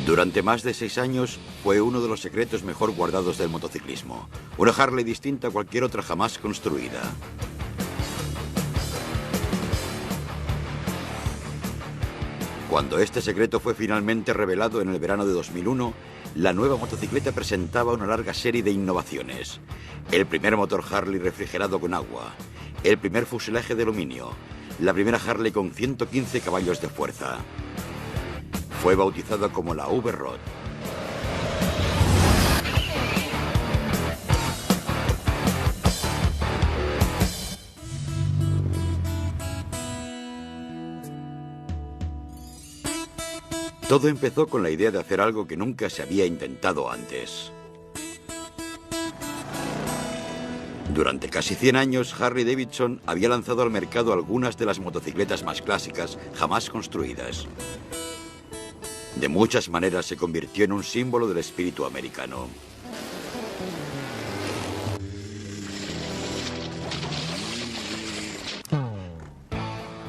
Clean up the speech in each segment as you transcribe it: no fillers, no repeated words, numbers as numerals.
Durante más de 6 años fue uno de los secretos mejor guardados del motociclismo. Una Harley distinta a cualquier otra jamás construida. Cuando este secreto fue finalmente revelado en el verano de 2001, la nueva motocicleta presentaba una larga serie de innovaciones. El primer motor Harley refrigerado con agua, el primer fuselaje de aluminio, la primera Harley con 115 caballos de fuerza. Fue bautizada como la V-Rod. Todo empezó con la idea de hacer algo que nunca se había intentado antes. Durante casi 100 años, Harley Davidson había lanzado al mercado algunas de las motocicletas más clásicas jamás construidas. De muchas maneras se convirtió en un símbolo del espíritu americano.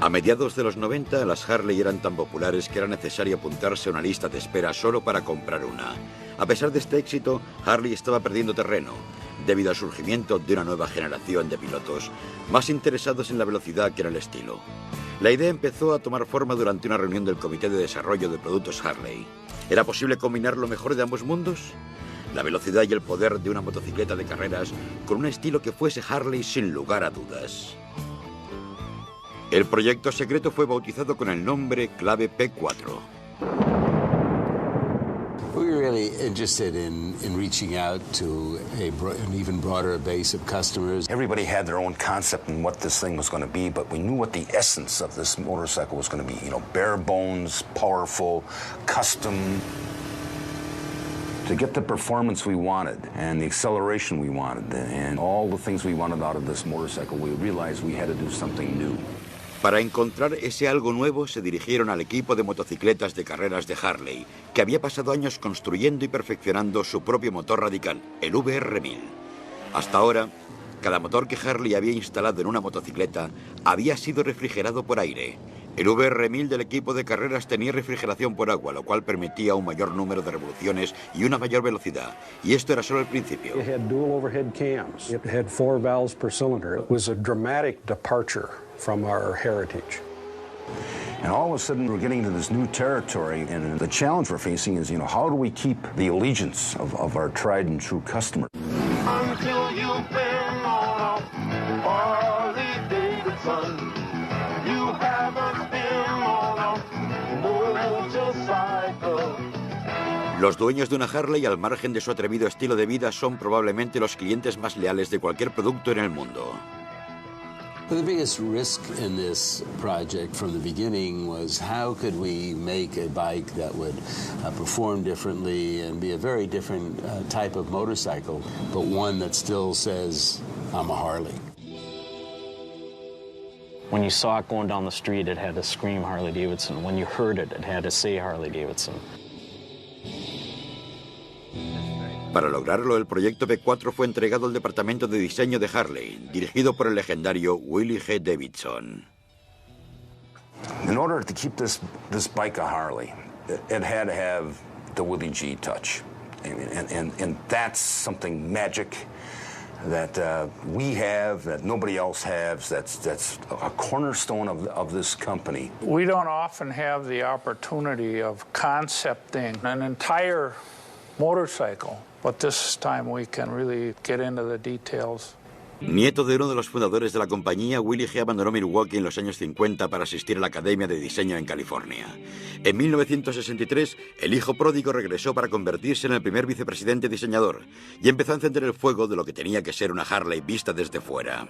A mediados de los 90, las Harley eran tan populares que era necesario apuntarse a una lista de espera solo para comprar una. A pesar de este éxito, Harley estaba perdiendo terreno, debido al surgimiento de una nueva generación de pilotos, más interesados en la velocidad que en el estilo. La idea empezó a tomar forma durante una reunión del Comité de Desarrollo de Productos Harley. ¿Era posible combinar lo mejor de ambos mundos? La velocidad y el poder de una motocicleta de carreras con un estilo que fuese Harley sin lugar a dudas. El proyecto secreto fue bautizado con el nombre clave P4. We were really interested in reaching out to an even broader base of customers. Everybody had their own concept on what this thing was going to be, but we knew what the essence of this motorcycle was going to be. You know, bare bones, powerful, custom. To get the performance we wanted and the acceleration we wanted and all the things we wanted out of this motorcycle, we realized we had to do something new. Para encontrar ese algo nuevo se dirigieron al equipo de motocicletas de carreras de Harley, que había pasado años construyendo y perfeccionando su propio motor radical, el VR1000. Hasta ahora, cada motor que Harley había instalado en una motocicleta había sido refrigerado por aire. El VR1000 del equipo de carreras tenía refrigeración por agua, lo cual permitía un mayor número de revoluciones y una mayor velocidad. Y esto era solo el principio. It had dual overhead cams. It had 4 valves per cylinder. It was a dramatic departure from our heritage. And all of a sudden we're getting into this new territory, and the challenge we're facing is, you know, how do we keep the allegiance of our tried and true customer? Until you've been on a Harley Davidson, you haven't been on a motorcycle. Los dueños de una Harley, al margen de su atrevido estilo de vida, son probablemente los clientes más leales de cualquier producto en el mundo. The biggest risk in this project from the beginning was how could we make a bike that would perform differently and be a very different type of motorcycle, but one that still says, I'm a Harley. When you saw it going down the street, it had to scream Harley Davidson. When you heard it, it had to say Harley Davidson. Para lograrlo, el proyecto P4 fue entregado al departamento de diseño de Harley, dirigido por el legendario Willie G. Davidson. In order to keep this bike a Harley, it had to have the Willie G touch. And that's something magic that we have, that nobody else has, that's a cornerstone of this company. We don't often have the opportunity of concepting an entire motorcycle, but this time we can really get into the details. Nieto de uno de los fundadores de la compañía, Willie G. abandonó Milwaukee en los años 50 para asistir a la Academia de Diseño en California. En 1963, el hijo pródigo regresó para convertirse en el primer vicepresidente diseñador y empezó a encender el fuego de lo que tenía que ser una Harley vista desde fuera.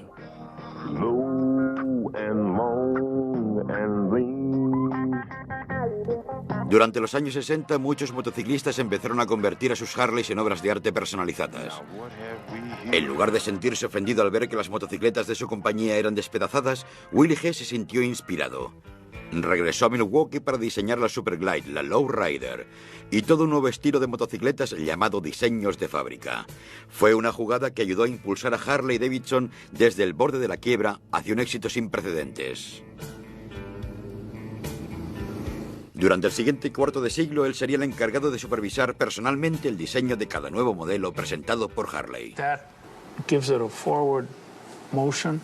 Durante los años 60, muchos motociclistas empezaron a convertir a sus Harleys en obras de arte personalizadas. En lugar de sentirse ofendido al ver que las motocicletas de su compañía eran despedazadas, Willie G. se sintió inspirado. Regresó a Milwaukee para diseñar la Superglide, la Lowrider, y todo un nuevo estilo de motocicletas llamado diseños de fábrica. Fue una jugada que ayudó a impulsar a Harley Davidson desde el borde de la quiebra hacia un éxito sin precedentes. Durante el siguiente cuarto de siglo, él sería el encargado de supervisar personalmente el diseño de cada nuevo modelo presentado por Harley. That gives it a forward motion,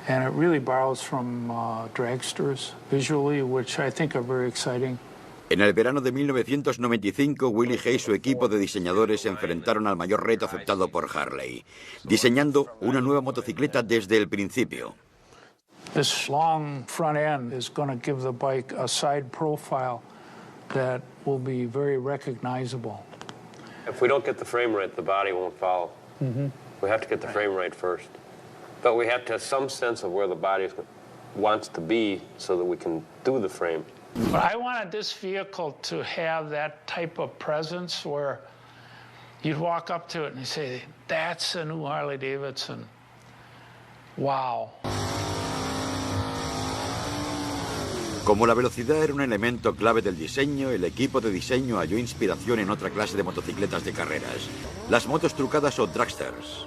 and it really borrows from dragsters visually, which I think are very exciting. En el verano de 1995, Willie Hay y su equipo de diseñadores se enfrentaron al mayor reto aceptado por Harley, diseñando una nueva motocicleta desde el principio. This long front end is going to give the bike a side profile that will be very recognizable. If we don't get the frame right, the body won't follow. We have to get the frame right first. But we have to have some sense of where the body wants to be so that we can do the frame. But I wanted this vehicle to have that type of presence where you'd walk up to it and you say, that's a new Harley Davidson. Wow. Como la velocidad era un elemento clave del diseño, el equipo de diseño halló inspiración en otra clase de motocicletas de carreras, las motos trucadas o dragsters.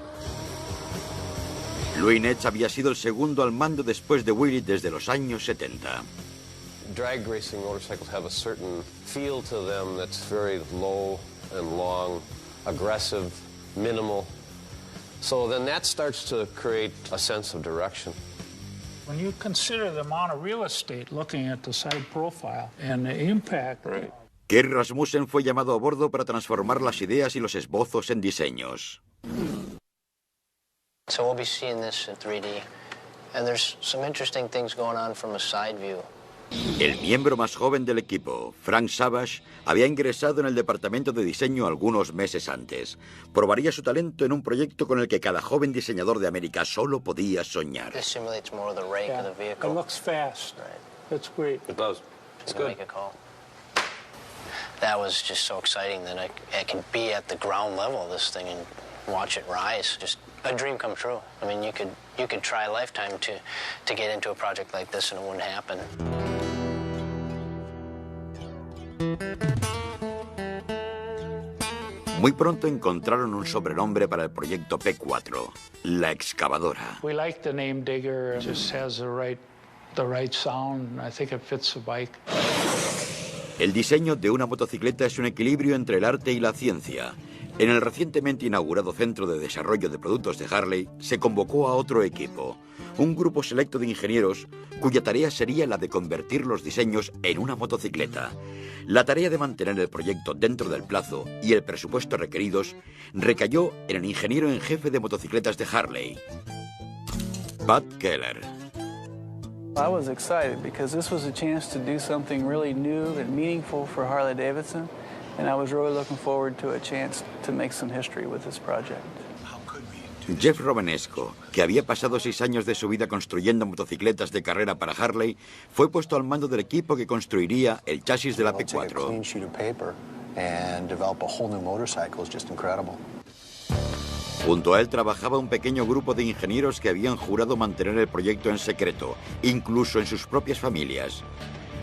Louis Nets había sido el segundo al mando después de Willie desde los años 70. Drag racing motorcycles have a certain feel to them that's very low and long, aggressive, minimal. So then that starts to create a sense of direction. When you consider the amount of real estate looking at the side profile and the impact. Right. Kerry Rasmussen fue llamado a bordo para transformar las ideas y los esbozos en diseños. So we'll be seeing this in 3D, and there's some interesting things going on from a side view. El miembro más joven del equipo, Frank Savage, había ingresado en el departamento de diseño algunos meses antes. Probaría su talento en un proyecto con el que cada joven diseñador de América solo podía soñar. This simulates more of the rake of the vehicle. It looks fast. Right. It's great. It does. It's good. Make a call. That was just so exciting that I can be at the ground level of this thing and watch it rise. Just a dream come true. I mean, you could try a lifetime to get into a project like this and it wouldn't happen. Muy pronto encontraron un sobrenombre para el proyecto P4, la excavadora. We like the name Digger. It just has the right sound. I think it fits the bike. El diseño de una motocicleta es un equilibrio entre el arte y la ciencia. En el recientemente inaugurado Centro de Desarrollo de Productos de Harley se convocó a otro equipo, un grupo selecto de ingenieros cuya tarea sería la de convertir los diseños en una motocicleta. La tarea de mantener el proyecto dentro del plazo y el presupuesto requeridos recayó en el ingeniero en jefe de motocicletas de Harley, Pat Keller. I was excited because this was a chance to do something really new and meaningful for Harley Davidson, and I was really looking forward to a chance to make some history with this project. Jeff Romanesco, que había pasado 6 años de su vida construyendo motocicletas de carrera para Harley, fue puesto al mando del equipo que construiría el chasis de la P4. Junto a él trabajaba un pequeño grupo de ingenieros que habían jurado mantener el proyecto en secreto, incluso en sus propias familias.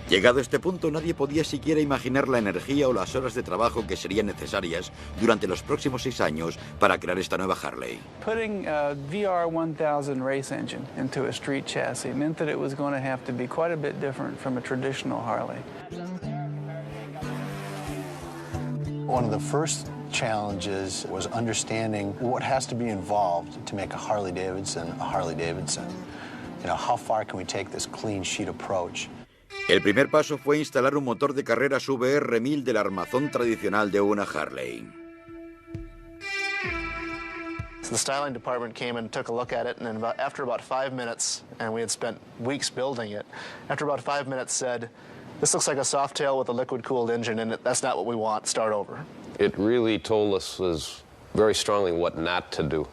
Llegado a este punto, nadie podía siquiera imaginar la energía o las horas de trabajo que serían necesarias durante los próximos 6 años para crear esta nueva Harley. Putting a VR 1000 race engine into a street chassis meant that it was going to have to be quite a bit different from a traditional Harley. One of the first challenges was understanding what has to be involved to make a Harley Davidson a Harley Davidson. You know, how far can we take this clean sheet approach? El primer paso fue instalar un motor de carreras VR1000 del armazón tradicional de una Harley. So the styling department came and took a look at it, and then after about 5 minutes, and we had spent weeks building it, after about 5 minutes said, this looks like a Softail with a liquid-cooled engine in it. That's not what we want. Start over. It really told us very strongly what not to do.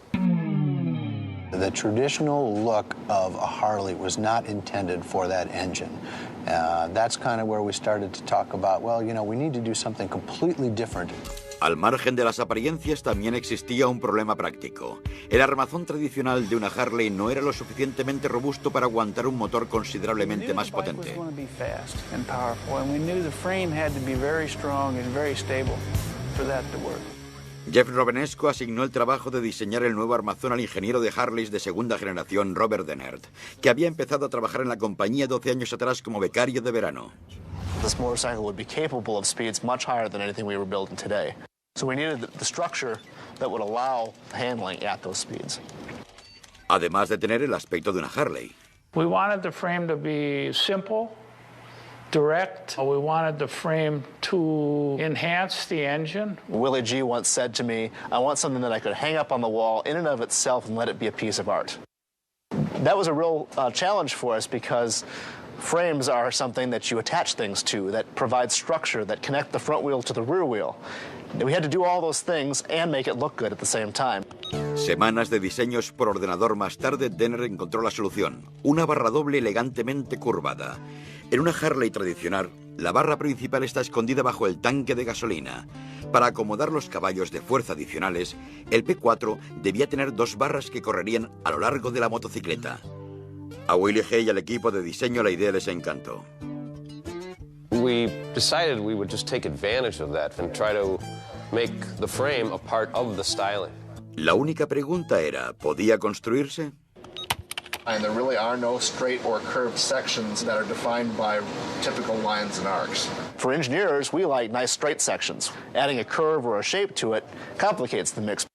The traditional look of a Harley was not intended for that engine. That's kind of where we started to talk about, well, you know, we need to do something completely different. Al margen de las apariencias también existía un problema práctico. El armazón tradicional de una Harley no era lo suficientemente robusto para aguantar un motor considerablemente más potente. Jeff Romanesco asignó el trabajo de diseñar el nuevo armazón al ingeniero de Harleys de segunda generación, Robert Dennert, que había empezado a trabajar en la compañía 12 años atrás como becario de verano. This motorcycle would be capable of speeds much higher than anything we were building today. So we needed the structure that would allow handling at those speeds. Además de tener el aspecto de una Harley. We wanted the frame to be simple, direct. We wanted the frame to enhance the engine. Willie G once said to me, I want something that I could hang up on the wall in and of itself and let it be a piece of art. That was a real challenge for us because frames are something that you attach things to, that provide structure, that connect the front wheel to the rear wheel. We had to do all those things and make it look good at the same time. Semanas de diseños por ordenador más tarde, Denner encontró la solución. Una barra doble elegantemente curvada. En una Harley tradicional, la barra principal está escondida bajo el tanque de gasolina. Para acomodar los caballos de fuerza adicionales, el P4 debía tener dos barras que correrían a lo largo de la motocicleta. A Willie G y al equipo de diseño la idea les encantó. We decided we would just take advantage of that and try to make the frame a part of the styling. La única pregunta era, ¿podía construirse? And there really are no straight or curved sections that are defined by typical lines and arcs. For engineers, we like nice straight sections. Adding a curve or a shape to it complicates the mix.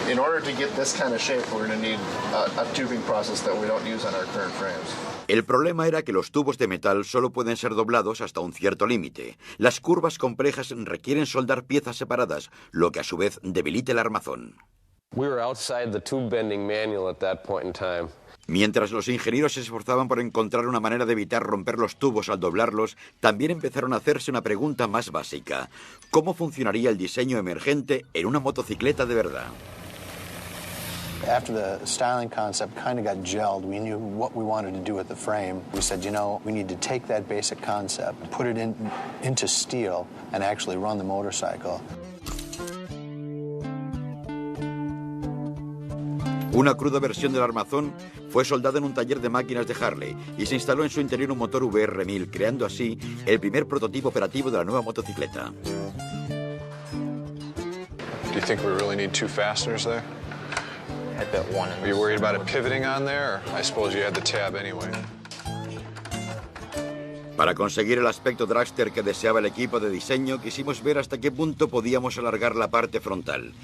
In order to get this kind of shape, we're going to need a tubing process that we don't use on our current frames. El problema era que los tubos de metal solo pueden ser doblados hasta un cierto límite. Las curvas complejas requieren soldar piezas separadas, lo que a su vez debilita el armazón. We were outside the tube bending manual at that point in time. Mientras los ingenieros se esforzaban por encontrar una manera de evitar romper los tubos al doblarlos, también empezaron a hacerse una pregunta más básica. ¿Cómo funcionaría el diseño emergente en una motocicleta de verdad? After the styling concept kind of got gelled, we knew what we wanted to do with the frame. We said, you know, we need to take that basic concept, put it into steel, and actually run the motorcycle. Una cruda versión del armazón fue soldada en un taller de máquinas de Harley y se instaló en su interior un motor VR1000, creando así el primer prototipo operativo de la nueva motocicleta. Do you think we really need two fasteners there? I bet one in Are you worried about it pivoting on there? Or I suppose you had the tab anyway. Para conseguir el aspecto dragster que deseaba el equipo de diseño, quisimos ver hasta qué punto podíamos alargar la parte frontal.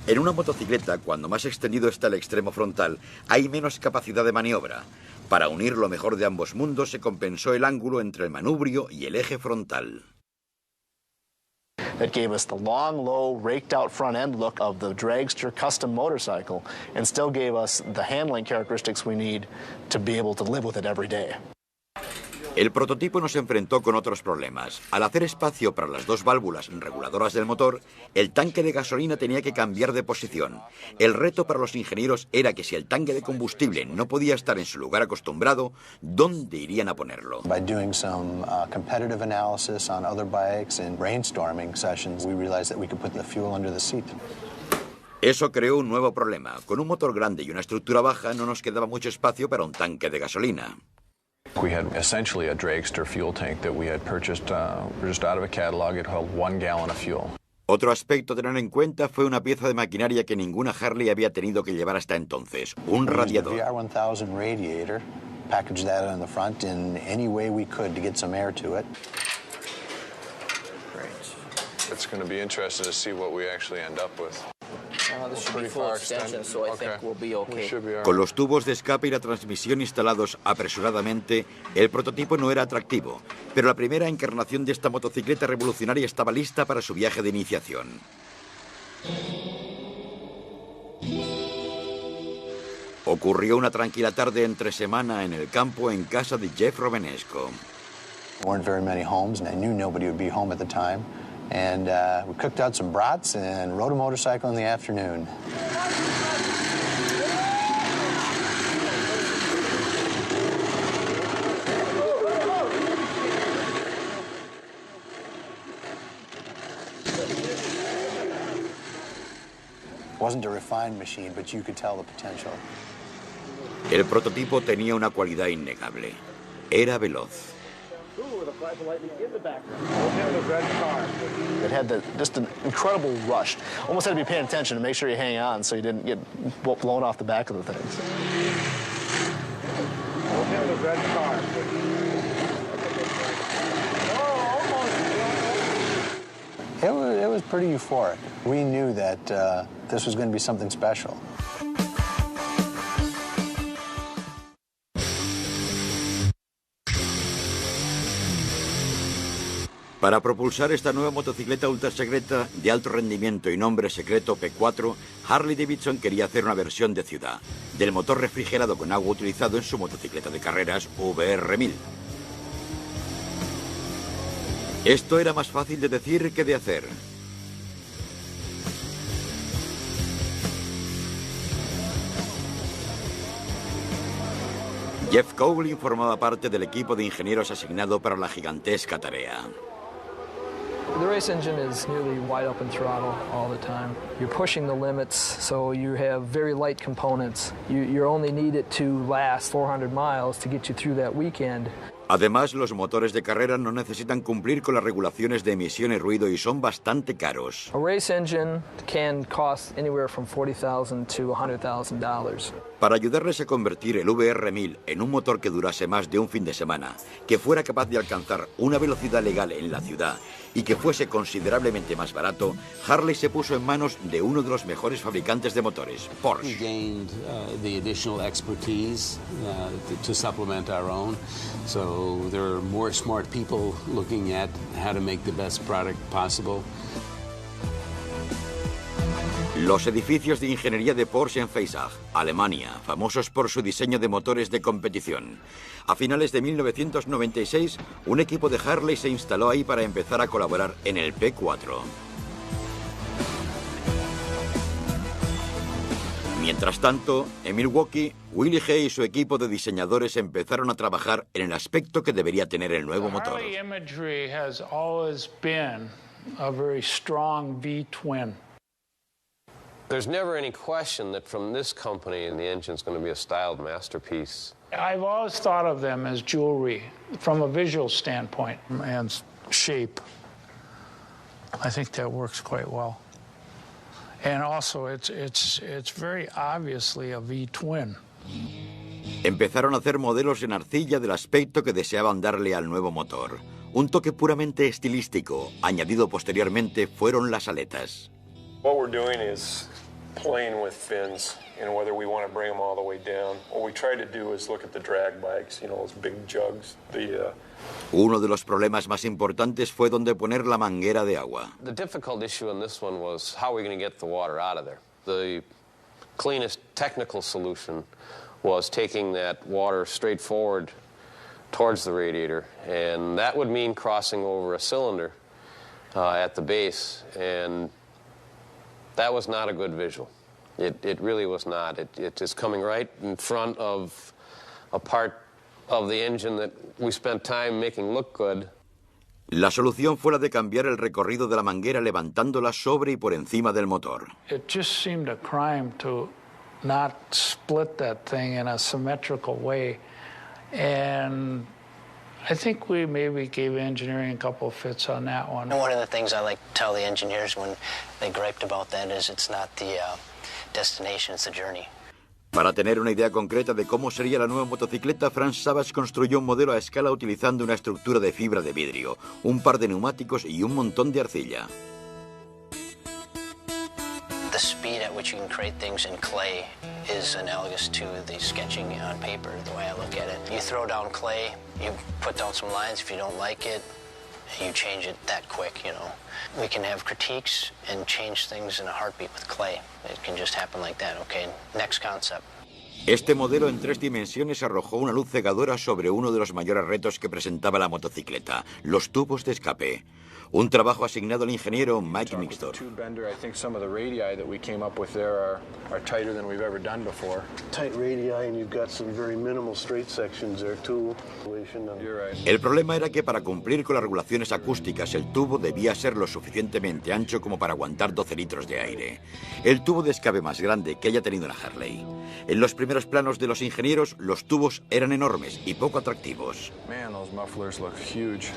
En una motocicleta, cuando más extendido está el extremo frontal, hay menos capacidad de maniobra. Para unir lo mejor de ambos mundos, se compensó el ángulo entre el manubrio y el eje frontal. That gave us the long, low, raked-out front end look of the dragster custom motorcycle and still gave us the handling characteristics we need to be able to live with it every day. El prototipo nos enfrentó con otros problemas. Al hacer espacio para las dos válvulas reguladoras del motor, el tanque de gasolina tenía que cambiar de posición. El reto para los ingenieros era que si el tanque de combustible no podía estar en su lugar acostumbrado, ¿dónde irían a ponerlo? By doing some competitive analysis on other bikes and brainstorming sessions, we realized that we could put the fuel under the seat. Eso creó un nuevo problema. Con un motor grande y una estructura baja no nos quedaba mucho espacio para un tanque de gasolina. We had essentially a dragster fuel tank that we had purchased just out of a catalog. It held 1 gallon of fuel. Otro aspecto a tener en cuenta fue una pieza de maquinaria que ninguna Harley había tenido que llevar hasta entonces, un radiador. VR1000 radiator, packaged that on the front in any way we could to get some air to it. Great. It's going to be interesting to see what we actually end up with. This should be full extension, so I think we'll be okay. Con los tubos de escape y la transmisión instalados apresuradamente, el prototipo no era atractivo, pero la primera encarnación de esta motocicleta revolucionaria estaba lista para su viaje de iniciación. Ocurrió una tranquila tarde entre semana en el campo en casa de Jeff Romanesco. There weren't very many homes, and I knew nobody would be home at the time. And we cooked out some brats and rode a motorcycle in the afternoon. It wasn't a refined machine, but you could tell the potential. El prototipo tenía una cualidad innegable. Era veloz. It had just an incredible rush. Almost had to be paying attention to make sure you hang on so you didn't get blown off the back of the things. pretty euphoric. We knew that this was going to be something special. Para propulsar esta nueva motocicleta ultra secreta de alto rendimiento y nombre secreto P4, Harley Davidson quería hacer una versión de ciudad del motor refrigerado con agua utilizado en su motocicleta de carreras VR1000. Esto era más fácil de decir que de hacer. Jeff Cowling formaba parte del equipo de ingenieros asignado para la gigantesca tarea. The race engine is nearly wide open throttle all the time. You're pushing the limits, so you have very light components. You only need it to last 400 miles to get you through that weekend. Además, los motores de carrera no necesitan cumplir con las regulaciones de emisión y ruido y son bastante caros. A race engine can cost anywhere from $40,000 to $100,000. Para ayudarles a convertir el VR1000 en un motor que durase más de un fin de semana, que fuera capaz de alcanzar una velocidad legal en la ciudad y que fuese considerablemente más barato, Harley se puso en manos de uno de los mejores fabricantes de motores, Porsche. We gained the additional expertise to supplement our own. So there are more smart people looking at how to make the best product possible. Los edificios de ingeniería de Porsche en Feissach, Alemania, famosos por su diseño de motores de competición. A finales de 1996, un equipo de Harley se instaló ahí para empezar a colaborar en el P4. Mientras tanto, en Milwaukee, Willie Hay y su equipo de diseñadores empezaron a trabajar en el aspecto que debería tener el nuevo motor. Harley imagery has always been a very strong V-twin. There's never any question that from this company, the engine's going to be a styled masterpiece. I've always thought of them as jewelry from a visual standpoint and shape. I think that works quite well. And also, it's very obviously a V-twin. Empezaron a hacer modelos en arcilla del aspecto que deseaban darle al nuevo motor. Un toque puramente estilístico, añadido posteriormente, fueron las aletas. What we're doing is playing with fins, whether we want to bring them all the way down. What we try to do is look at the drag bikes, those big jugs. Uno de los problemas más importantes fue dónde poner la manguera de agua. The difficult issue in this one was how are we going to get the water out of there. The cleanest technical solution was taking that water straight forward towards the radiator, and that would mean crossing over a cylinder at the base, and that was not a good visual. It really was not. It is coming right in front of a part of the engine that we spent time making look good. La solución fue la de cambiar el recorrido de la manguera levantándola sobre y por encima del motor. It just seemed a crime to not split that thing in a symmetrical way. And I think we maybe gave engineering a couple of fits on that one. And one of the things I like to tell the engineers when they griped about that is it's not the destination, it's the journey. Para tener una idea concreta de cómo sería la nueva motocicleta, Franz Savage construyó un modelo a escala utilizando una estructura de fibra de vidrio, un par de neumáticos y un montón de arcilla. The speed at which you can create things in clay is analogous to the sketching on paper, the way I look at it. You throw down clay, you put down some lines. If you don't like it, you change it that quick, We can have critiques and change things in a heartbeat with clay. It can just happen like that. Okay, next concept. Este modelo en 3 dimensiones arrojó una luz cegadora sobre uno de los mayores retos que presentaba la motocicleta, los tubos de escape. Un trabajo asignado al ingeniero Mike Nixdorf. I think some of the radii that we came up with there are tighter than we've ever done before. Tight radii, and you've got some very minimal straight sections there too. You're right. El problema era que para cumplir con las regulaciones acústicas el tubo debía ser lo suficientemente ancho como para aguantar 12 litros de aire. El tubo de escape más grande que haya tenido la Harley. En los primeros planos de los ingenieros, los tubos eran enormes y poco atractivos. Man, those mufflers look huge.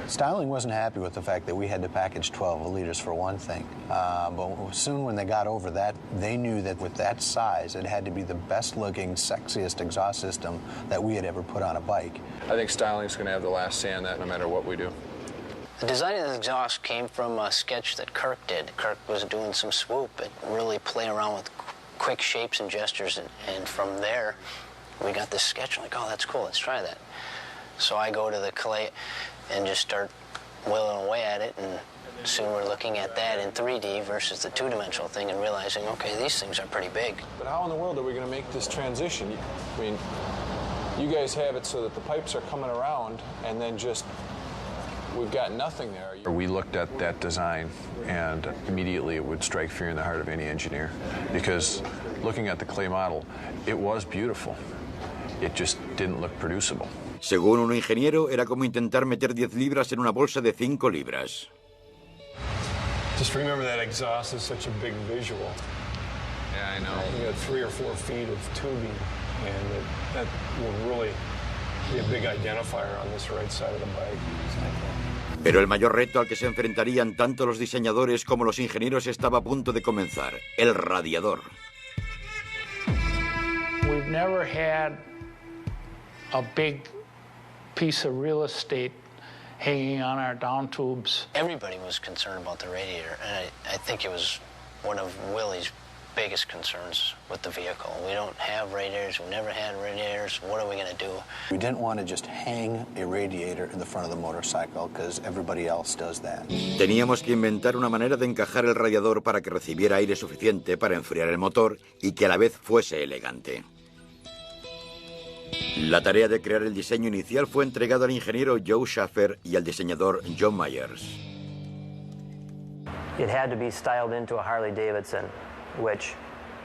Styling wasn't happy with the fact that we had to package 12 liters for one thing. But soon when they got over that, they knew that with that size, it had to be the best-looking, sexiest exhaust system that we had ever put on a bike. I think styling's going to have the last say on that no matter what we do. The design of the exhaust came from a sketch that Kirk did. Kirk was doing some swoop and really play around with quick shapes and gestures, and from there we got this sketch. I'm like, oh, that's cool, let's try that. So I go to the clay and just start whittling away at it, and soon we're looking at that in 3D versus the two-dimensional thing and realizing, okay, these things are pretty big. But how in the world are we going to make this transition? I mean, you guys have it so that the pipes are coming around and then just, we've got nothing there. We looked at that design and immediately it would strike fear in the heart of any engineer, because looking at the clay model, it was beautiful. It just didn't look producible. Según un ingeniero, era como intentar meter 10 libras en una bolsa de 5 libras. Just remember that exhaust is such a big visual. Yeah, I know. You got 3 or 4 feet of tubing, and that will really be a big identifier on this right side of the bike. Pero el mayor reto al que se enfrentarían tanto los diseñadores como los ingenieros estaba a punto de comenzar: el radiador. We've never had a big piece of real estate hanging on our down tubes. Everybody was concerned about the radiator, and I think it was one of Willie's biggest concerns with the vehicle. We don't have radiators, we never had radiators, what are we going to do? We didn't want to just hang a radiator in the front of the motorcycle because everybody else does that. Teníamos que inventar una manera de encajar el radiador para que recibiera aire suficiente para enfriar el motor y que a la vez fuese elegante. La tarea de crear el diseño inicial fue entregada al ingeniero Joe Schaffer y al diseñador John Myers. It had to be styled into a Harley Davidson, which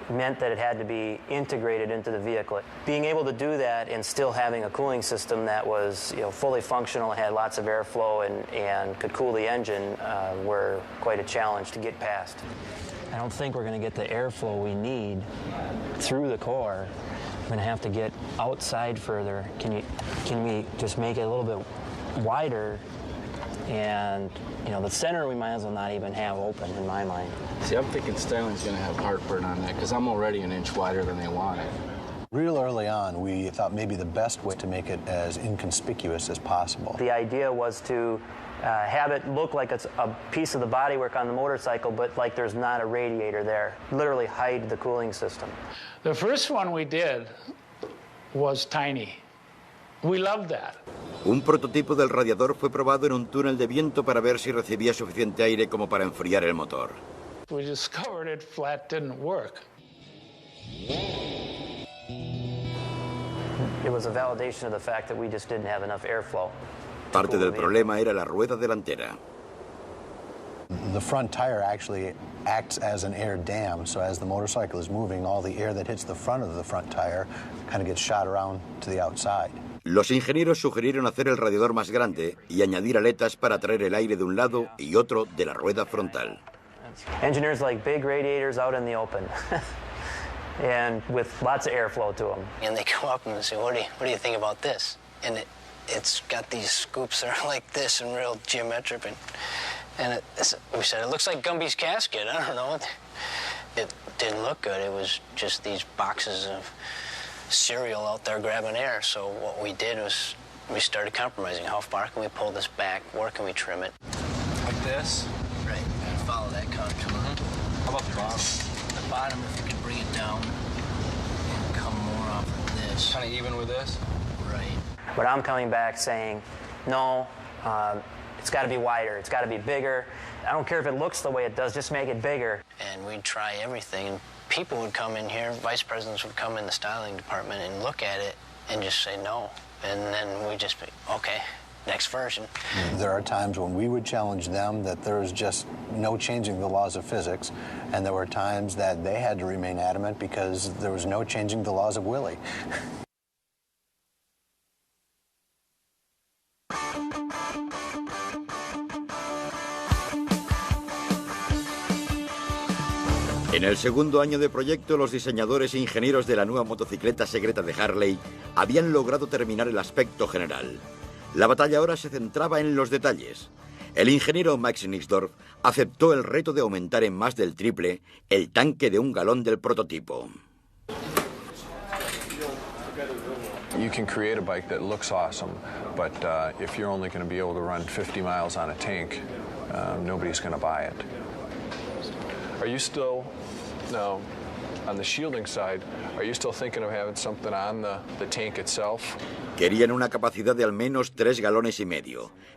meant that it had to be integrated into the vehicle. Being able to do that and still having a cooling system that was, fully functional, had lots of airflow and could cool the engine were quite a challenge to get past. I don't think we're going to get the airflow we need through the core. We're going to have to get outside further. Can we just make it a little bit wider? And, the center we might as well not even have open, in my mind. See, I'm thinking styling's going to have heartburn on that, because I'm already an inch wider than they wanted. Real early on, we thought maybe the best way to make it as inconspicuous as possible. The idea was to have it look like it's a piece of the bodywork on the motorcycle, but like there's not a radiator there. Literally hide the cooling system. The first one we did was tiny. We loved that. Un prototipo del radiador fue probado en un túnel de viento para ver si recibía suficiente aire como para enfriar el motor. We discovered it flat didn't work. It was a validation of the fact that we just didn't have enough airflow. Parte del problema era la rueda delantera. The front tire actually acts as an air dam, so as the motorcycle is moving, all the air that hits the front of the front tire kind of gets shot around to the outside. Los ingenieros sugirieron hacer el radiador más grande y añadir aletas para traer el aire de un lado y otro de la rueda frontal. Engineers like big radiators out in the open and with lots of airflow to them. And they come up and say, what do you think about this? And it's got these scoops that are like this and real geometric. And we said, it looks like Gumby's casket. I don't know. It didn't look good. It was just these boxes of cereal out there grabbing air. So what we did was we started compromising. How far can we pull this back? Where can we trim it? Like this? Right, and follow that contour. How about the bottom? The bottom, if you could bring it down and come more off of this. Kind of even with this? Right. But I'm coming back saying, no, it's got to be wider, it's got to be bigger. I don't care if it looks the way it does, just make it bigger. And we'd try everything. And people would come in here, vice presidents would come in the styling department and look at it and just say no. And then we'd just be, okay, next version. There are times when we would challenge them that there was just no changing the laws of physics, and there were times that they had to remain adamant because there was no changing the laws of Willie. En el segundo año de proyecto, los diseñadores e ingenieros de la nueva motocicleta secreta de Harley habían logrado terminar el aspecto general. La batalla ahora se centraba en los detalles. El ingeniero Max Nixdorf aceptó el reto de aumentar en más del triple el tanque de 1 galón del prototipo. You can create a bike that looks awesome, but if you're only going to be able to run 50 miles on a tank, nobody's going to buy it. Are you still, now, on the shielding side, are you still thinking of having something on the tank itself? Querían una capacidad de al menos 3,5 galones,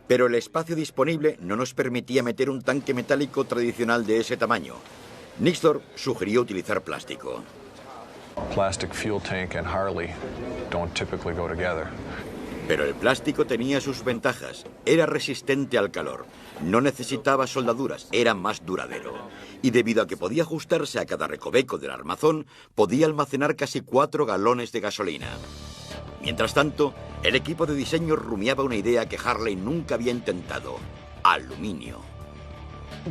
pero el espacio disponible no nos permitía meter un tanque metálico tradicional de ese tamaño. Nixdorf sugirió utilizar plástico. Plastic fuel tank and Harley don't typically go together. Pero el plástico tenía sus ventajas. Era resistente al calor, no necesitaba soldaduras, era más duradero. Y debido a que podía ajustarse a cada recoveco del armazón, podía almacenar casi 4 galones de gasolina. Mientras tanto, el equipo de diseño rumiaba una idea que Harley nunca había intentado: aluminio.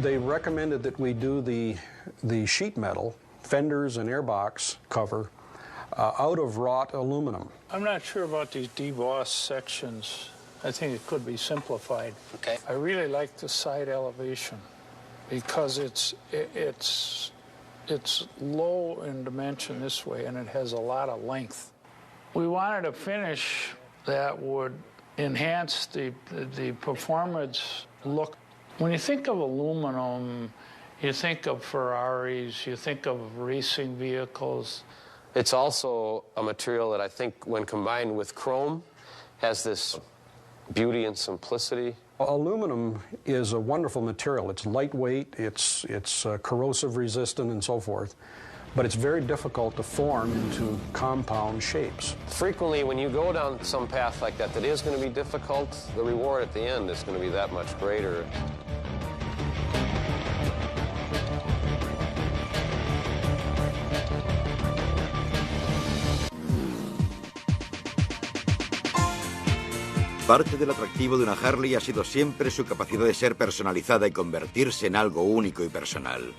They recommended that we do the sheet metal, fenders and airbox cover, out of wrought aluminum. I'm not sure about these debossed sections. I think it could be simplified. Okay. I really like the side elevation because it's low in dimension this way and it has a lot of length. We wanted a finish that would enhance the performance look. When you think of aluminum, you think of Ferraris, you think of racing vehicles. It's also a material that I think when combined with chrome has this beauty and simplicity. Aluminum is a wonderful material. It's lightweight, it's corrosive resistant and so forth, but it's very difficult to form into compound shapes. Frequently when you go down some path like that is going to be difficult, the reward at the end is going to be that much greater. Parte del atractivo de una Harley ha sido siempre su capacidad de ser personalizada y convertirse en algo único y personal.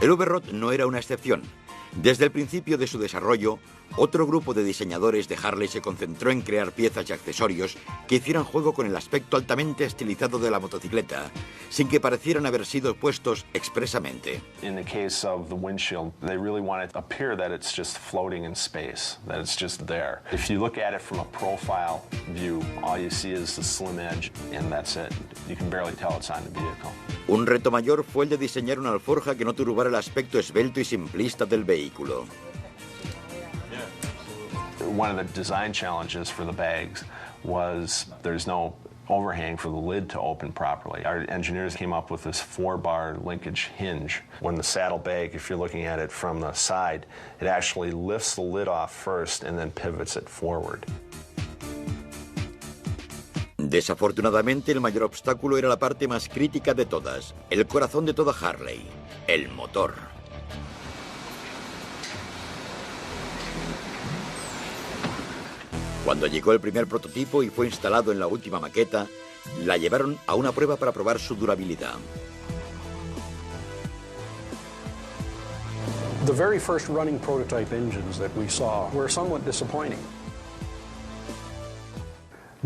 El Overrod no era una excepción. Desde el principio de su desarrollo, otro grupo de diseñadores de Harley se concentró en crear piezas y accesorios que hicieran juego con el aspecto altamente estilizado de la motocicleta, sin que parecieran haber sido puestos expresamente. In the case of the windshield, they really want it to appear that it's just floating in space, that it's just there. If you look at it from a profile view, all you see is the slim edge, and that's it. You can barely tell it's on the vehicle. Un reto mayor fue el de diseñar una alforja que no turbara el aspecto esbelto y simplista del vehículo. One of the design challenges for the bags was there's no overhang for the lid to open properly. Our engineers came up with this 4-bar linkage hinge. When the saddle bag, if you're looking at it from the side, it actually lifts the lid off first and then pivots it forward. Desafortunadamente, el mayor obstáculo era la parte más crítica de todas, el corazón de toda Harley, el motor. Cuando llegó el primer prototipo y fue instalado en la última maqueta, la llevaron a una prueba para probar su durabilidad. The very first running prototype engines that we saw were somewhat disappointing.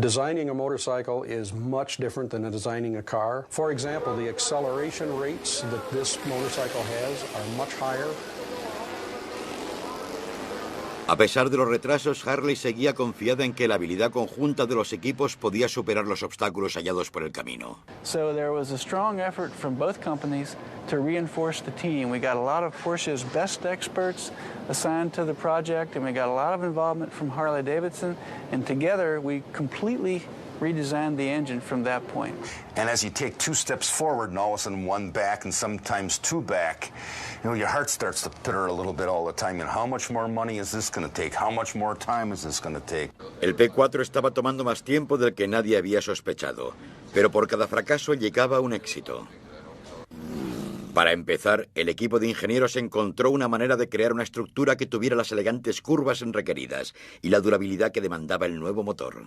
Designing a motorcycle is much different than designing a car. For example, the acceleration rates that this motorcycle has are much higher. A pesar de los retrasos, Harley seguía confiada en que la habilidad conjunta de los equipos podía superar los obstáculos hallados por el camino. So there was a strong effort from both companies to reinforce the team. We got a lot of Porsche's best experts assigned to the project, and we got a lot of involvement from Harley Davidson, and together we completely redesigned the engine from that point. And as you take 2 steps forward and all of a sudden 1 back and sometimes 2 back, you know, your heart starts to pitter a little bit all the time. And how much more money is this going to take? How much more time is this going to take? El P4 estaba tomando más tiempo del que nadie había sospechado, pero por cada fracaso llegaba un éxito. Para empezar, el equipo de ingenieros encontró una manera de crear una estructura que tuviera las elegantes curvas requeridas y la durabilidad que demandaba el nuevo motor.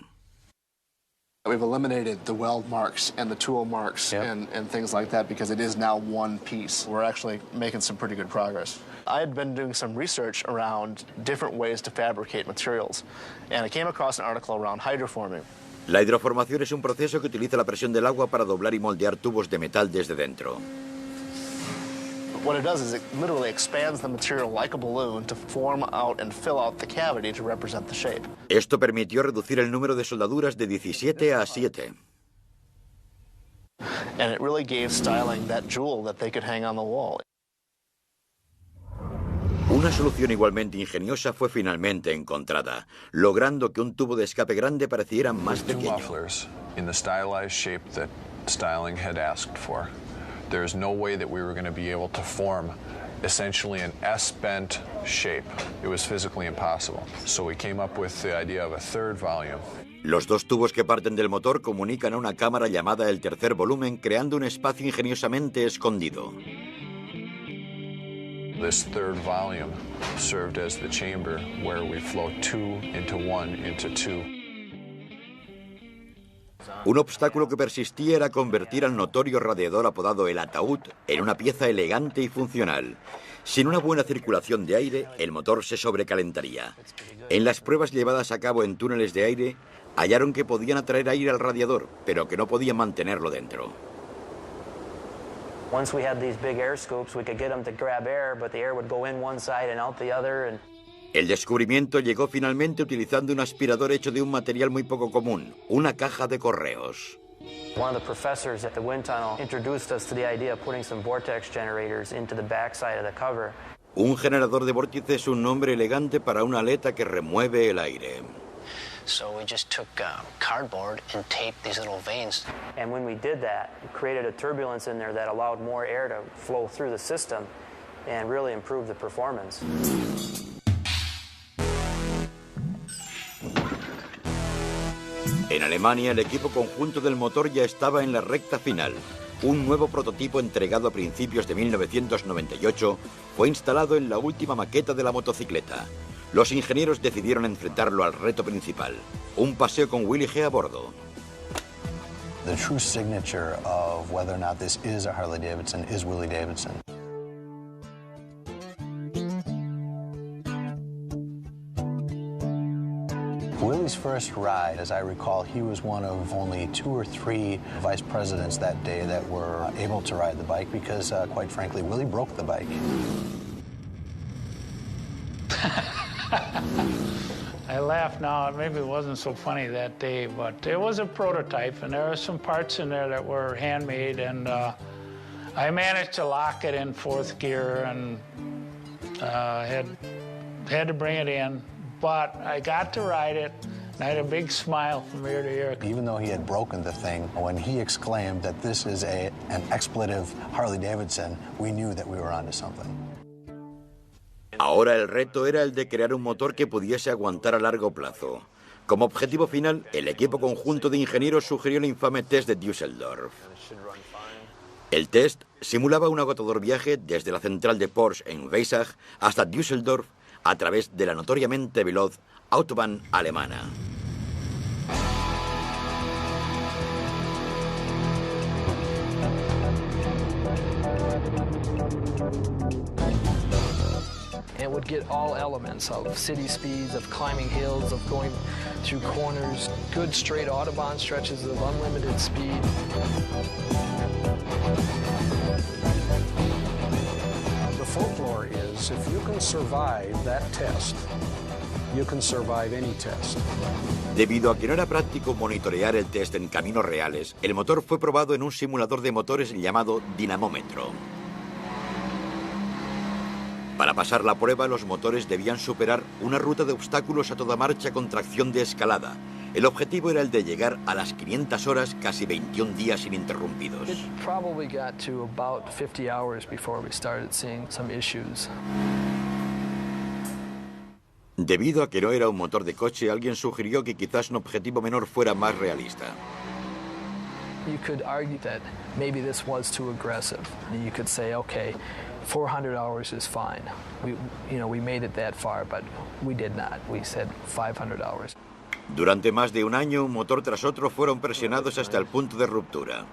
We've eliminated the weld marks and the tool marks and things like that because it is now one piece. We're actually making some pretty good progress. I had been doing some research around different ways to fabricate materials, and I came across an article around hydroforming. La hidroformación es un proceso que utiliza la presión del agua para doblar y moldear tubos de metal desde dentro. What it does is it literally expands the material like a balloon to form out and fill out the cavity to represent the shape. Esto permitió reducir el número de soldaduras de 17 a 7. And it really gave styling that jewel that they could hang on the wall. Una solución igualmente ingeniosa fue finalmente encontrada, logrando que un tubo de escape grande pareciera más pequeño. In the stylized shape that styling had asked for. There's no way that we were going to be able to form essentially an S-bent shape. It was physically impossible. So we came up with the idea of a third volume. Los dos tubos que parten del motor comunican a una cámara llamada el tercer volumen, creando un espacio ingeniosamente escondido. This third volume served as the chamber where we flow 2 into 1 into 2. Un obstáculo que persistía era convertir al notorio radiador apodado el ataúd en una pieza elegante y funcional. Sin una buena circulación de aire, el motor se sobrecalentaría. En las pruebas llevadas a cabo en túneles de aire, hallaron que podían atraer aire al radiador, pero que no podían mantenerlo dentro. Once we had these big air scoops, we could get them to grab air, but the air would go in one side and out the other. El descubrimiento llegó finalmente utilizando un aspirador hecho de un material muy poco común, una caja de correos. One of the professors at the wind tunnel introduced us to the idea of putting some vortex generators into the backside of the cover. Un generador de vórtices es un nombre elegante para una aleta que remueve el aire. So we just took cardboard and taped these little vanes. And when we did that, it created a turbulence in there that allowed more air to flow through the system and really improved the performance. En Alemania, el equipo conjunto del motor ya estaba en la recta final. Un nuevo prototipo entregado a principios de 1998 fue instalado en la última maqueta de la motocicleta. Los ingenieros decidieron enfrentarlo al reto principal, un paseo con Willie G a bordo. The true signature of whether or not this is a Harley Davidson is Willie Davidson. Willie's first ride, as I recall, he was one of only 2 or 3 vice presidents that day that were able to ride the bike because, quite frankly, Willie broke the bike. I laugh now, maybe it wasn't so funny that day, but it was a prototype, and there were some parts in there that were handmade, and I managed to lock it in 4th gear and had to bring it in, but I got to ride it, and I had a big smile from ear to ear. Even though he had broken the thing, when he exclaimed that this is an expletive Harley Davidson, we knew that we were onto something. Ahora el reto era el de crear un motor que pudiese aguantar a largo plazo. Como objetivo final, el equipo conjunto de ingenieros sugirió el infame test de Düsseldorf. El test simulaba un agotador viaje desde la central de Porsche en Weissach hasta Düsseldorf a través de la notoriamente veloz Autobahn alemana. And would get all elements of city speeds, of climbing hills, of going through corners, good straight Autobahn stretches of unlimited speed. The folklore is if you can survive that test, you can survive any test. Debido a que no era práctico monitorear el test en caminos reales, el motor fue probado en un simulador de motores llamado dinamómetro. Para pasar la prueba, los motores debían superar una ruta de obstáculos a toda marcha con tracción de escalada. El objetivo era el de llegar a las 500 horas, casi 21 días ininterrumpidos. It probably got to about 50 hours before we started seeing some issues. Debido a que no era un motor de coche, alguien sugirió que quizás un objetivo menor fuera más realista. You could argue that maybe this was too aggressive. You could say, okay, 400 hours is fine. We made it that far, but we did not. We said 500 hours. Durante más de un año, un motor tras otro fueron presionados hasta el punto de ruptura.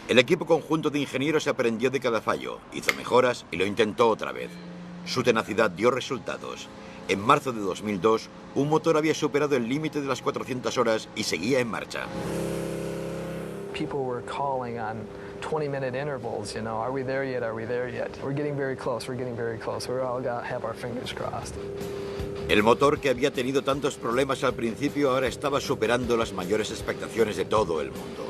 El equipo conjunto de ingenieros aprendió de cada fallo, hizo mejoras y lo intentó otra vez. Su tenacidad dio resultados. En marzo de 2002, un motor había superado el límite de las 400 horas y seguía en marcha. People were calling on 20-minute intervals, you know, are we there yet, are we there yet? We're getting very close, we're getting very close. We're all gonna have our fingers crossed. El motor, que había tenido tantos problemas al principio, ahora estaba superando las mayores expectaciones de todo el mundo.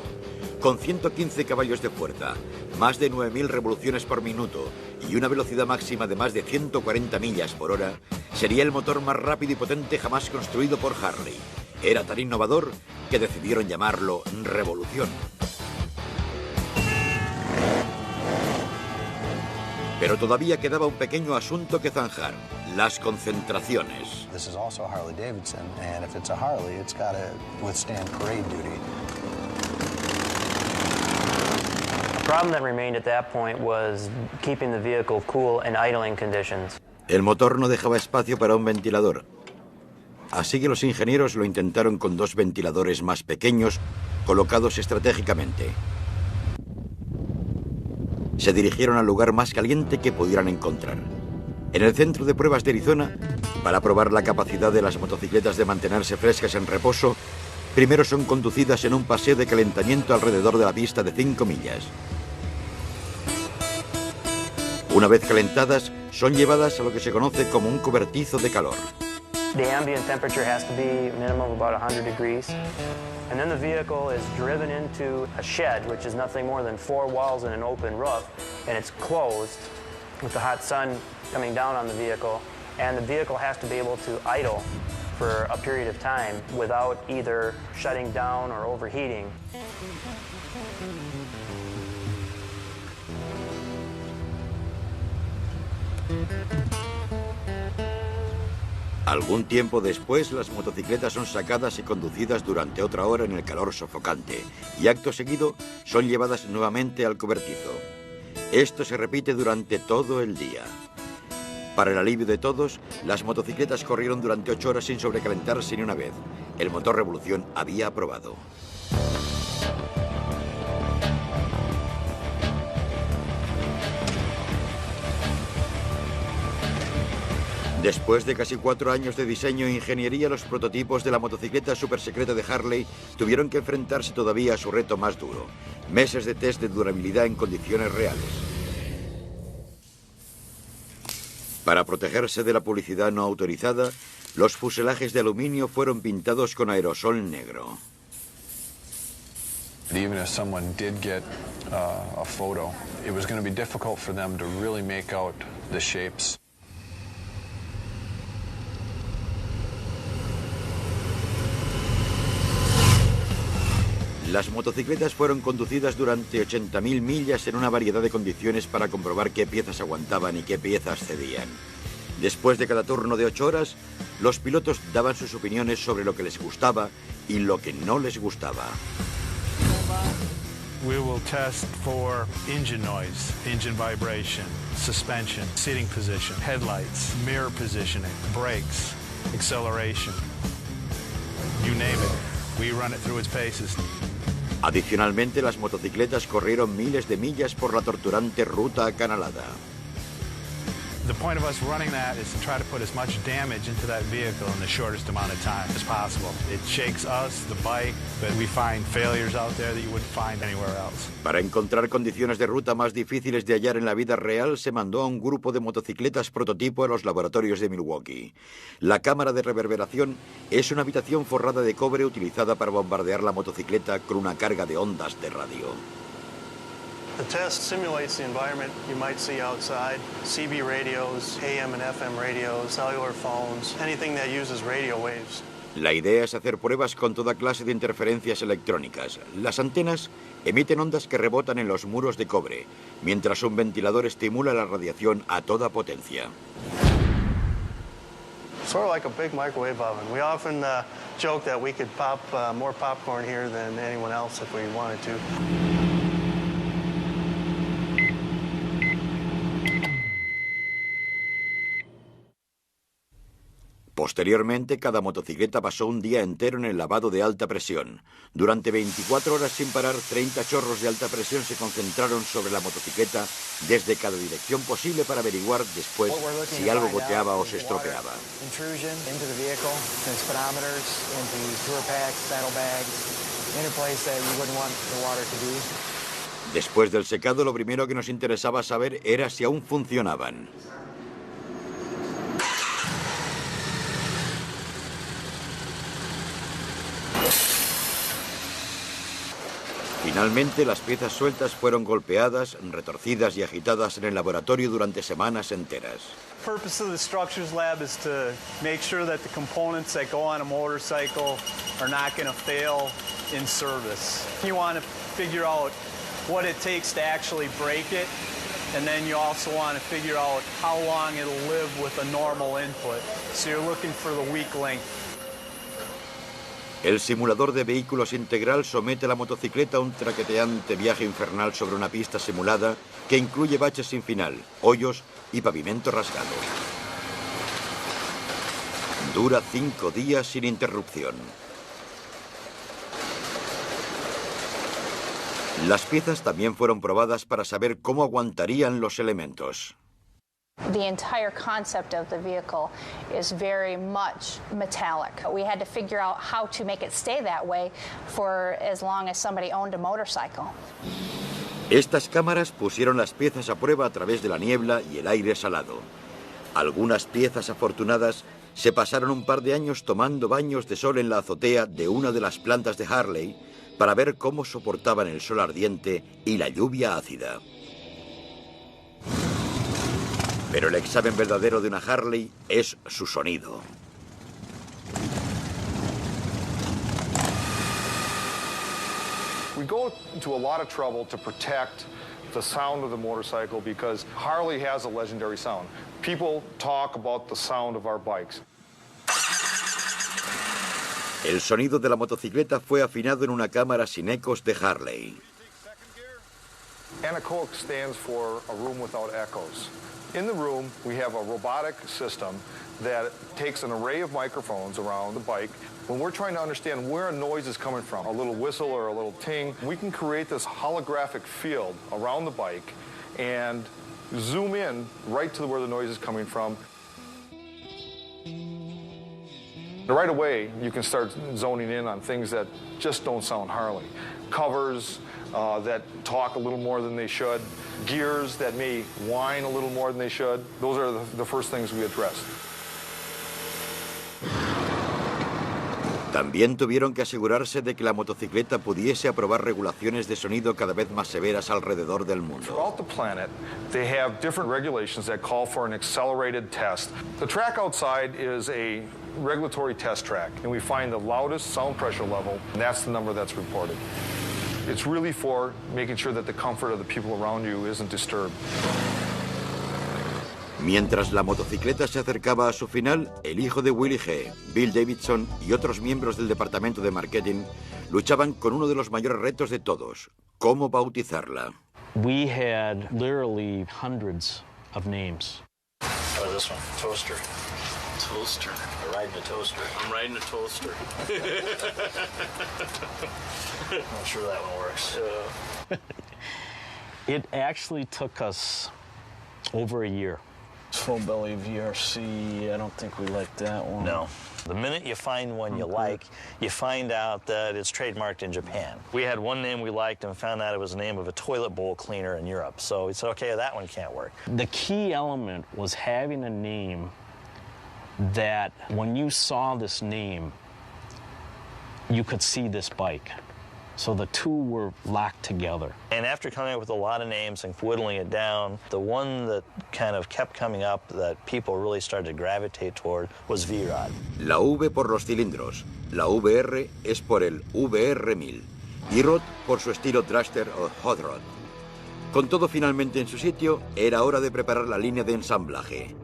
Con 115 caballos de fuerza, más de 9.000 revoluciones por minuto y una velocidad máxima de más de 140 millas por hora, sería el motor más rápido y potente jamás construido por Harley. Era tan innovador que decidieron llamarlo Revolución. Pero todavía quedaba un pequeño asunto que zanjar: las concentraciones. This is also a Harley Davidson, and if it's a Harley, it's got to withstand parade duty. The problem that remained at that point was keeping the vehicle cool in idling conditions. El motor no dejaba espacio para un ventilador, así que los ingenieros lo intentaron con 2 ventiladores más pequeños colocados estratégicamente. Se dirigieron al lugar más caliente que pudieran encontrar, en el centro de pruebas de Arizona. Para probar la capacidad de las motocicletas de mantenerse frescas en reposo, primero son conducidas en un paseo de calentamiento alrededor de la pista de 5 millas. Una vez calentadas, son llevadas a lo que se conoce como un cobertizo de calor. The ambient temperature has to be minimum of about 100 degrees. And then the vehicle is driven into a shed, which is nothing more than 4 walls and an open roof, and it's closed with the hot sun coming down on the vehicle, and the vehicle has to be able to idle for a period of time without either shutting down or overheating. Algún tiempo después, las motocicletas son sacadas y conducidas durante otra hora en el calor sofocante, y acto seguido son llevadas nuevamente al cobertizo. Esto se repite durante todo el día. Para el alivio de todos, las motocicletas corrieron durante 8 horas sin sobrecalentarse ni una vez. El motor Revolución había aprobado. Después de casi 4 años de diseño e ingeniería, los prototipos de la motocicleta supersecreta de Harley tuvieron que enfrentarse todavía a su reto más duro: meses de test de durabilidad en condiciones reales. Para protegerse de la publicidad no autorizada, los fuselajes de aluminio fueron pintados con aerosol negro. Even if someone did get a photo, it was going to be difficult for them to really make out the shapes. Las motocicletas fueron conducidas durante 80.000 millas en una variedad de condiciones para comprobar qué piezas aguantaban y qué piezas cedían. Después de cada turno de 8 horas, los pilotos daban sus opiniones sobre lo que les gustaba y lo que no les gustaba. We will test for engine noise, engine vibration, suspension, seating position, headlights, mirror positioning, brakes, acceleration. You name it, we run it through its paces. Adicionalmente, las motocicletas corrieron miles de millas por la torturante ruta acanalada. The point of us running that is to try to put as much damage into that vehicle in the shortest amount of time as possible. It shakes us, the bike, but we find failures out there that you wouldn't find anywhere else. Para encontrar condiciones de ruta más difíciles de hallar en la vida real, se mandó a un grupo de motocicletas prototipo a los laboratorios de Milwaukee. La cámara de reverberación es una habitación forrada de cobre utilizada para bombardear la motocicleta con una carga de ondas de radio. The test simulates the environment you might see outside: CB radios, AM and FM radios, cellular phones, anything that uses radio waves. La idea es hacer pruebas con toda clase de interferencias electrónicas. Las antenas emiten ondas que rebotan en los muros de cobre, mientras un ventilador estimula la radiación a toda potencia. Sort of like a big microwave oven. We often joke that we could pop more popcorn here than anyone else if we wanted to. Posteriormente, cada motocicleta pasó un día entero en el lavado de alta presión. Durante 24 horas sin parar, 30 chorros de alta presión se concentraron sobre la motocicleta desde cada dirección posible para averiguar después si algo goteaba o se estropeaba. Intrusion into the vehicle, speedometers, into tour packs, saddlebags, any place that you wouldn't want the water to be. Después del secado, lo primero que nos interesaba saber era si aún funcionaban. Finalmente, las piezas sueltas fueron golpeadas, retorcidas y agitadas en el laboratorio durante semanas enteras. The purpose of the structures lab is to make sure that the components that go on a motorcycle are not going to fail in service. You want to figure out what it takes to actually break it, and then you also want to figure out how long it'll live with a normal input. So you're looking for the weak link. El simulador de vehículos integral somete a la motocicleta a un traqueteante viaje infernal sobre una pista simulada que incluye baches sin final, hoyos y pavimento rasgado. Dura 5 días sin interrupción. Las piezas también fueron probadas para saber cómo aguantarían los elementos. The entire concept of the vehicle is very much metallic. We had to figure out how to make it stay that way for as long as somebody owned a motorcycle. Estas cámaras pusieron las piezas a prueba a través de la niebla y el aire salado. Algunas piezas afortunadas se pasaron un par de años tomando baños de sol en la azotea de una de las plantas de Harley para ver cómo soportaban el sol ardiente y la lluvia ácida. Pero el examen verdadero de una Harley es su sonido. We go into a lot of trouble to protect the sound of the motorcycle because Harley has a legendary sound. People talk about the sound of our bikes. El sonido de la motocicleta fue afinado en una cámara sin ecos de Harley. Anechoic stands for a room without echoes. In the room, we have a robotic system that takes an array of microphones around the bike. When we're trying to understand where a noise is coming from, a little whistle or a little ting, we can create this holographic field around the bike and zoom in right to where the noise is coming from. Right away, you can start zoning in on things that just don't sound Harley. Covers that talk a little more than they should, gears that may whine a little more than they should. Those are the first things we address. También tuvieron que asegurarse de que la motocicleta pudiese aprobar regulaciones de sonido cada vez más severas alrededor del mundo. Throughout the planet, they have different regulations that call for an accelerated test. The track outside is a regulatory test track, and we find the loudest sound pressure level, and that's the number that's reported. It's really for making sure that the comfort of the people around you isn't disturbed. Mientras la motocicleta se acercaba a su final, el hijo de Willie G., Bill Davidson y otros miembros del departamento de marketing luchaban con uno de los mayores retos de todos: cómo bautizarla. We had literally hundreds of names. Oh, this one, toaster. Toaster. I'm riding a toaster. I'm riding a toaster. I'm sure that one works. It actually took us over a year. Full belly VRC, I don't think we like that one. No. The minute you find one you like, you find out that it's trademarked in Japan. We had one name we liked and found out it was the name of a toilet bowl cleaner in Europe. So we said, okay, that one can't work. The key element was having a name that when you saw this name, you could see this bike. So the two were locked together. And after coming up with a lot of names and whittling it down, the one that kind of kept coming up that people really started to gravitate toward was V-Rod. La V por los cilindros, la VR es por el VR1000 y Rod por su estilo dragster o hot rod. Con todo finalmente en su sitio, era hora de preparar la línea de ensamblaje.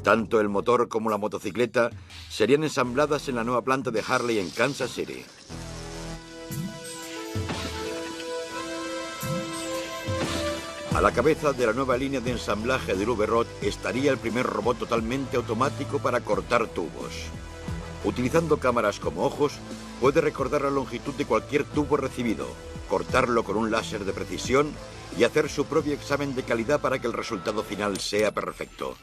Tanto el motor como la motocicleta serían ensambladas en la nueva planta de Harley en Kansas City. A la cabeza de la nueva línea de ensamblaje del V-Rod estaría el primer robot totalmente automático para cortar tubos. Utilizando cámaras como ojos, puede recordar la longitud de cualquier tubo recibido, cortarlo con un láser de precisión y hacer su propio examen de calidad para que el resultado final sea perfecto.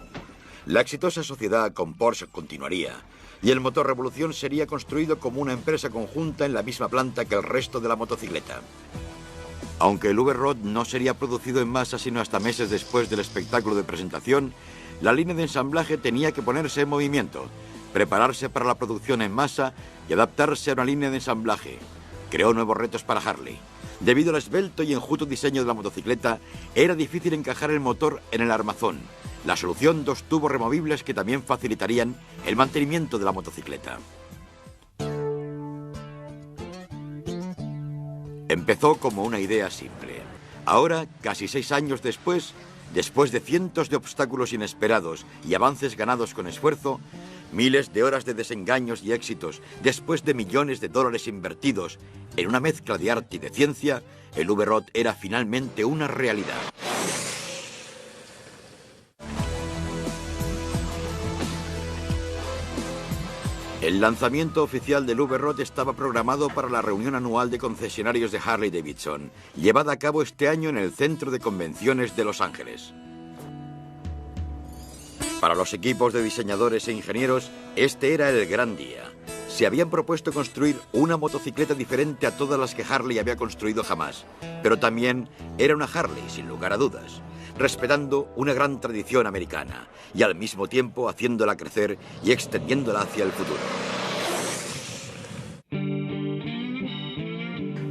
La exitosa sociedad con Porsche continuaría, y el motor Revolución sería construido como una empresa conjunta en la misma planta que el resto de la motocicleta. Aunque el V-Rod no sería producido en masa sino hasta meses después del espectáculo de presentación, la línea de ensamblaje tenía que ponerse en movimiento, prepararse para la producción en masa y adaptarse a una línea de ensamblaje. Creó nuevos retos para Harley. Debido al esbelto y enjuto diseño de la motocicleta, era difícil encajar el motor en el armazón. La solución, 2 tubos removibles que también facilitarían el mantenimiento de la motocicleta. Empezó como una idea simple. Ahora, casi 6 años después de cientos de obstáculos inesperados y avances ganados con esfuerzo, miles de horas de desengaños y éxitos, después de millones de dólares invertidos en una mezcla de arte y de ciencia, el V-Rod era finalmente una realidad. El lanzamiento oficial del V-Rod estaba programado para la reunión anual de concesionarios de Harley Davidson, llevada a cabo este año en el Centro de Convenciones de Los Ángeles. Para los equipos de diseñadores e ingenieros, este era el gran día. Se habían propuesto construir una motocicleta diferente a todas las que Harley había construido jamás, pero también era una Harley, sin lugar a dudas, respetando una gran tradición americana y al mismo tiempo haciéndola crecer y extendiéndola hacia el futuro.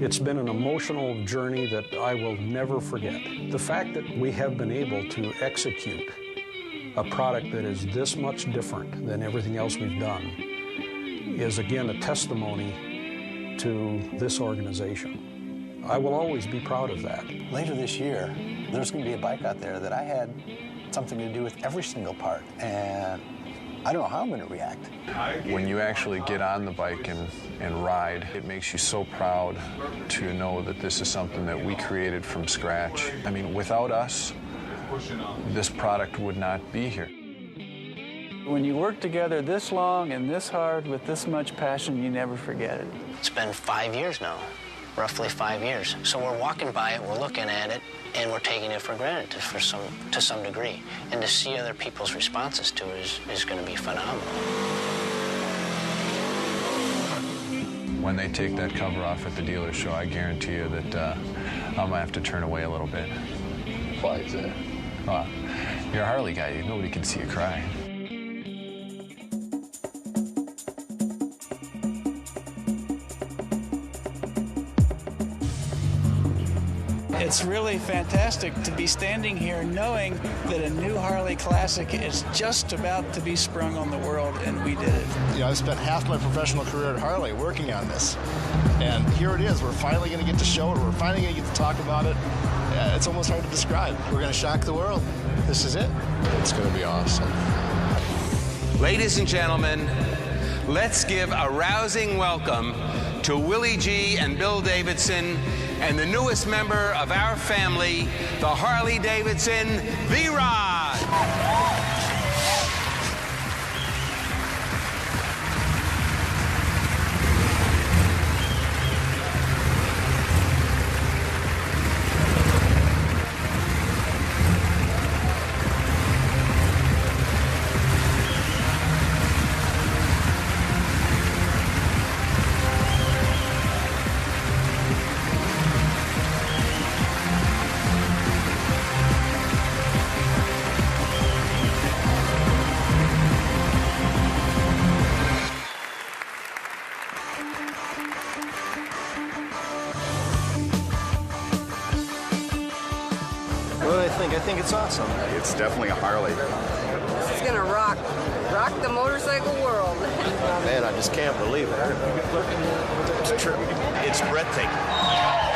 It's been an emotional journey that I will never forget. The fact that we have been able to execute a product that is this much different than everything else we've done is again a testimony to this organization. I will always be proud of that. Later this year, there's going to be a bike out there that I had something to do with every single part, and I don't know how I'm going to react. When you actually get on the bike and ride, it makes you so proud to know that this is something that we created from scratch. I mean, without us, this product would not be here. When you work together this long and this hard with this much passion, you never forget it. It's been 5 years now, roughly 5 years. So we're walking by it, we're looking at it, and we're taking it for granted to some degree. And to see other people's responses to it is going to be phenomenal. When they take that cover off at the dealer show, I guarantee you that I'm going to have to turn away a little bit. Why is that? You're a Harley guy. Nobody can see you cry. It's really fantastic to be standing here knowing that a new Harley Classic is just about to be sprung on the world, and we did it. You know, I've spent half my professional career at Harley working on this, and here it is. We're finally going to get to show it. We're finally going to get to talk about it. It's almost hard to describe. We're going to shock the world. This is it. It's going to be awesome. Ladies and gentlemen, let's give a rousing welcome to Willie G. and Bill Davidson and the newest member of our family, the Harley Davidson V-Rod. I think it's awesome. It's definitely a Harley. It's gonna rock the motorcycle world. Man, I just can't believe it. It's breathtaking.